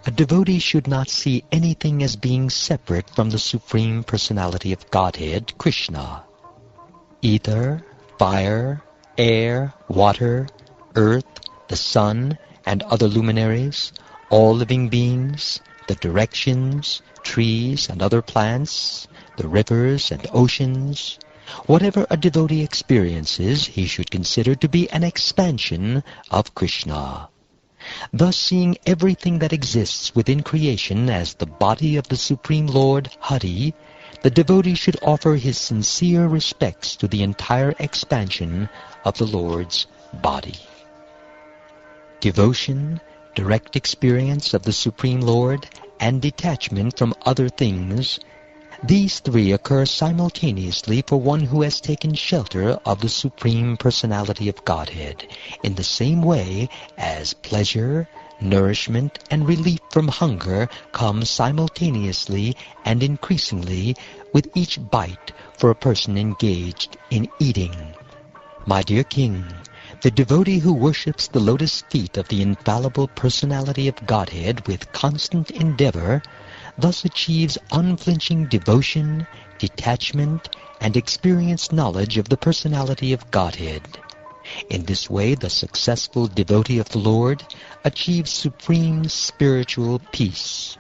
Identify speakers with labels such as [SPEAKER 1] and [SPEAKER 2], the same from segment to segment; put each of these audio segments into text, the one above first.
[SPEAKER 1] A devotee should not see anything as being separate from the Supreme Personality of Godhead, Krishna. Ether, fire, air, water, earth, the sun, and other luminaries, all living beings, the directions, trees and other plants, the rivers and oceans, whatever a devotee experiences, he should consider to be an expansion of Krishna. Thus, seeing everything that exists within creation as the body of the Supreme Lord, Hari, the devotee should offer his sincere respects to the entire expansion of the Lord's body. Devotion, direct experience of the Supreme Lord, and detachment from other things, these three occur simultaneously for one who has taken shelter of the Supreme Personality of Godhead, in the same way as pleasure, nourishment, and relief from hunger come simultaneously and increasingly with each bite for a person engaged in eating. My dear King, the devotee who worships the lotus feet of the infallible Personality of Godhead with constant endeavor thus achieves unflinching devotion, detachment, and experienced knowledge of the Personality of Godhead. In this way, the successful devotee of the Lord achieves supreme spiritual peace.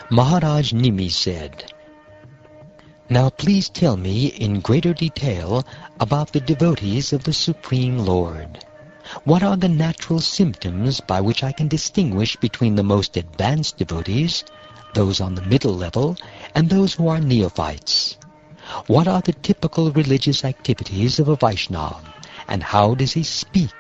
[SPEAKER 1] Maharaj Nimi said, "Now please tell me in greater detail about the devotees of the Supreme Lord. What are the natural symptoms by which I can distinguish between the most advanced devotees, those on the middle level, and those who are neophytes? What are the typical religious activities of a Vaishnava, and how does he speak?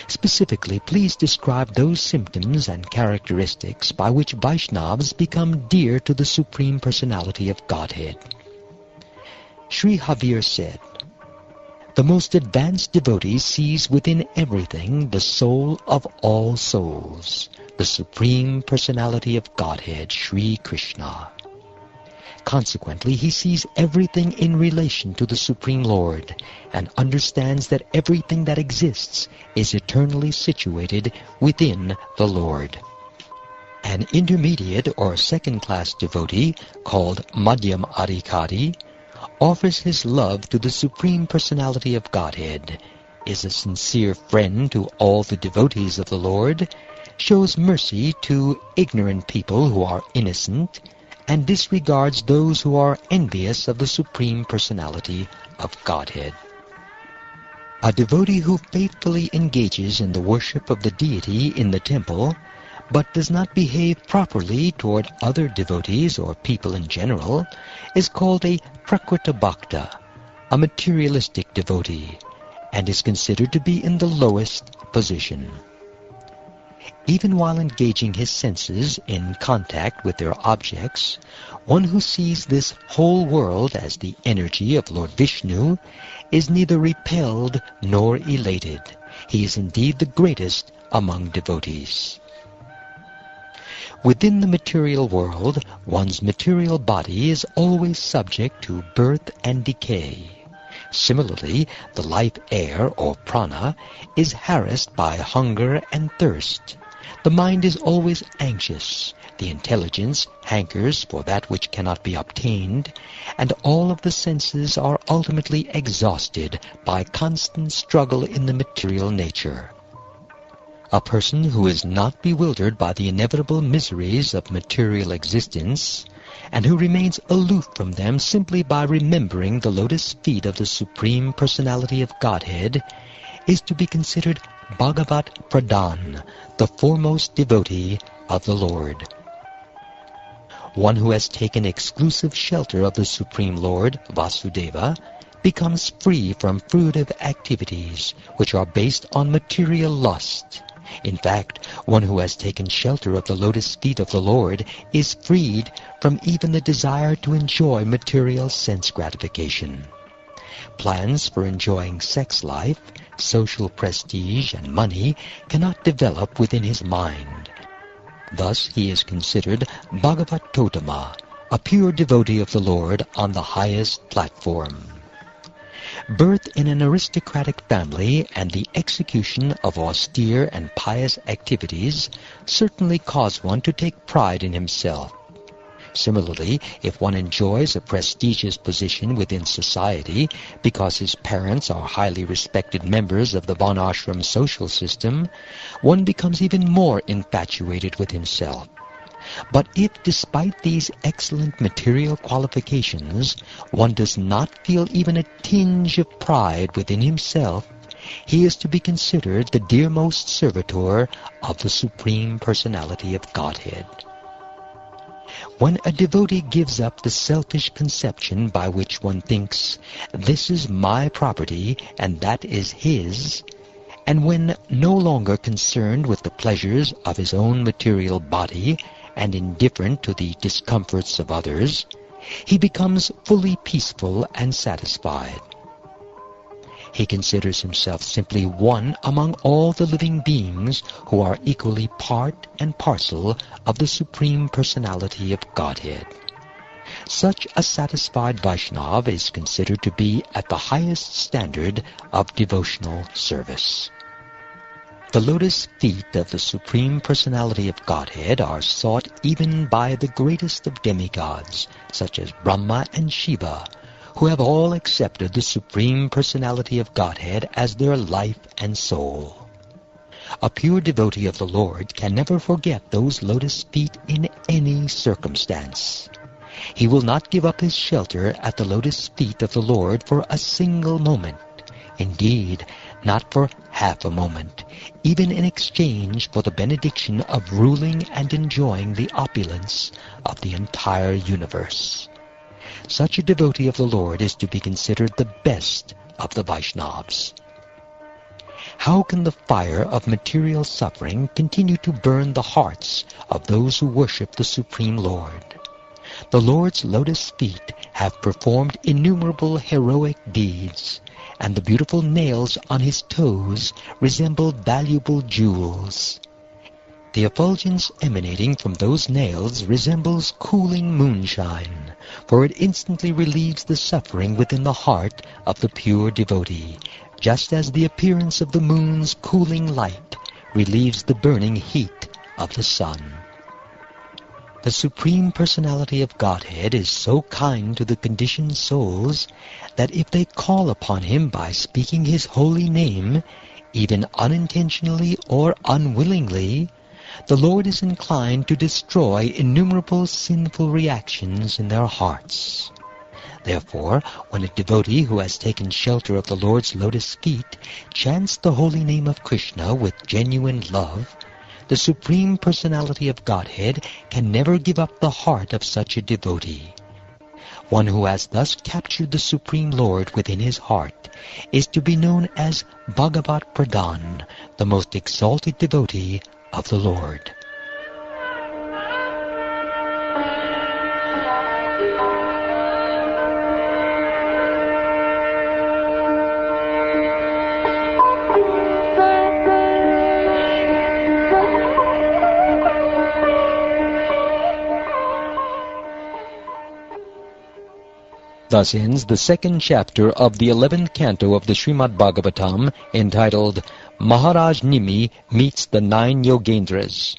[SPEAKER 1] Specifically, please describe those symptoms and characteristics by which Vaishnavas become dear to the Supreme Personality of Godhead." Sri Havir said, "The most advanced devotee sees within everything the soul of all souls, the Supreme Personality of Godhead, Sri Krishna. Consequently, he sees everything in relation to the Supreme Lord and understands that everything that exists is eternally situated within the Lord. An intermediate or second-class devotee, called Madhyam Adhikari, offers his love to the Supreme Personality of Godhead, is a sincere friend to all the devotees of the Lord, shows mercy to ignorant people who are innocent, and disregards those who are envious of the Supreme Personality of Godhead. A devotee who faithfully engages in the worship of the deity in the temple, but does not behave properly toward other devotees or people in general, is called a Prakrita Bhakta, a materialistic devotee, and is considered to be in the lowest position. Even while engaging his senses in contact with their objects, one who sees this whole world as the energy of Lord Vishnu is neither repelled nor elated. He is indeed the greatest among devotees. Within the material world, one's material body is always subject to birth and decay. Similarly, the life air, or prana, is harassed by hunger and thirst. The mind is always anxious, the intelligence hankers for that which cannot be obtained, and all of the senses are ultimately exhausted by constant struggle in the material nature. A person who is not bewildered by the inevitable miseries of material existence, and who remains aloof from them simply by remembering the lotus feet of the Supreme Personality of Godhead, is to be considered Bhagavat Pradhan, the foremost devotee of the Lord. One who has taken exclusive shelter of the Supreme Lord, Vasudeva, becomes free from fruitive activities which are based on material lust. In fact, one who has taken shelter of the lotus feet of the Lord is freed from even the desire to enjoy material sense gratification. Plans for enjoying sex life, social prestige, and money cannot develop within his mind. Thus he is considered Bhagavatottama, a pure devotee of the Lord on the highest platform. Birth in an aristocratic family and the execution of austere and pious activities certainly cause one to take pride in himself. Similarly, if one enjoys a prestigious position within society because his parents are highly respected members of the Varnashram social system, one becomes even more infatuated with himself. But if, despite these excellent material qualifications, one does not feel even a tinge of pride within himself, he is to be considered the dearmost servitor of the Supreme Personality of Godhead. When a devotee gives up the selfish conception by which one thinks, "This is my property and that is his," and when no longer concerned with the pleasures of his own material body and indifferent to the discomforts of others, he becomes fully peaceful and satisfied. He considers himself simply one among all the living beings who are equally part and parcel of the Supreme Personality of Godhead. Such a satisfied Vaishnava is considered to be at the highest standard of devotional service. The lotus feet of the Supreme Personality of Godhead are sought even by the greatest of demigods, such as Brahma and Shiva, who have all accepted the Supreme Personality of Godhead as their life and soul. A pure devotee of the Lord can never forget those lotus feet in any circumstance. He will not give up his shelter at the lotus feet of the Lord for a single moment. Indeed, not for half a moment, even in exchange for the benediction of ruling and enjoying the opulence of the entire universe. Such a devotee of the Lord is to be considered the best of the Vaishnavas. How can the fire of material suffering continue to burn the hearts of those who worship the Supreme Lord? The Lord's lotus feet have performed innumerable heroic deeds, and the beautiful nails on his toes resemble valuable jewels. The effulgence emanating from those nails resembles cooling moonshine, for it instantly relieves the suffering within the heart of the pure devotee, just as the appearance of the moon's cooling light relieves the burning heat of the sun. The Supreme Personality of Godhead is so kind to the conditioned souls that if they call upon him by speaking his holy name, even unintentionally or unwillingly, the Lord is inclined to destroy innumerable sinful reactions in their hearts. Therefore, when a devotee who has taken shelter of the Lord's lotus feet chants the holy name of Krishna with genuine love, the Supreme Personality of Godhead can never give up the heart of such a devotee. One who has thus captured the Supreme Lord within his heart is to be known as Bhagavat Pradhan, the most exalted devotee of the Lord. Thus ends the second chapter of the 11th canto of the Shrimad Bhagavatam, entitled Maharaj Nimi Meets the 9 Yogendras.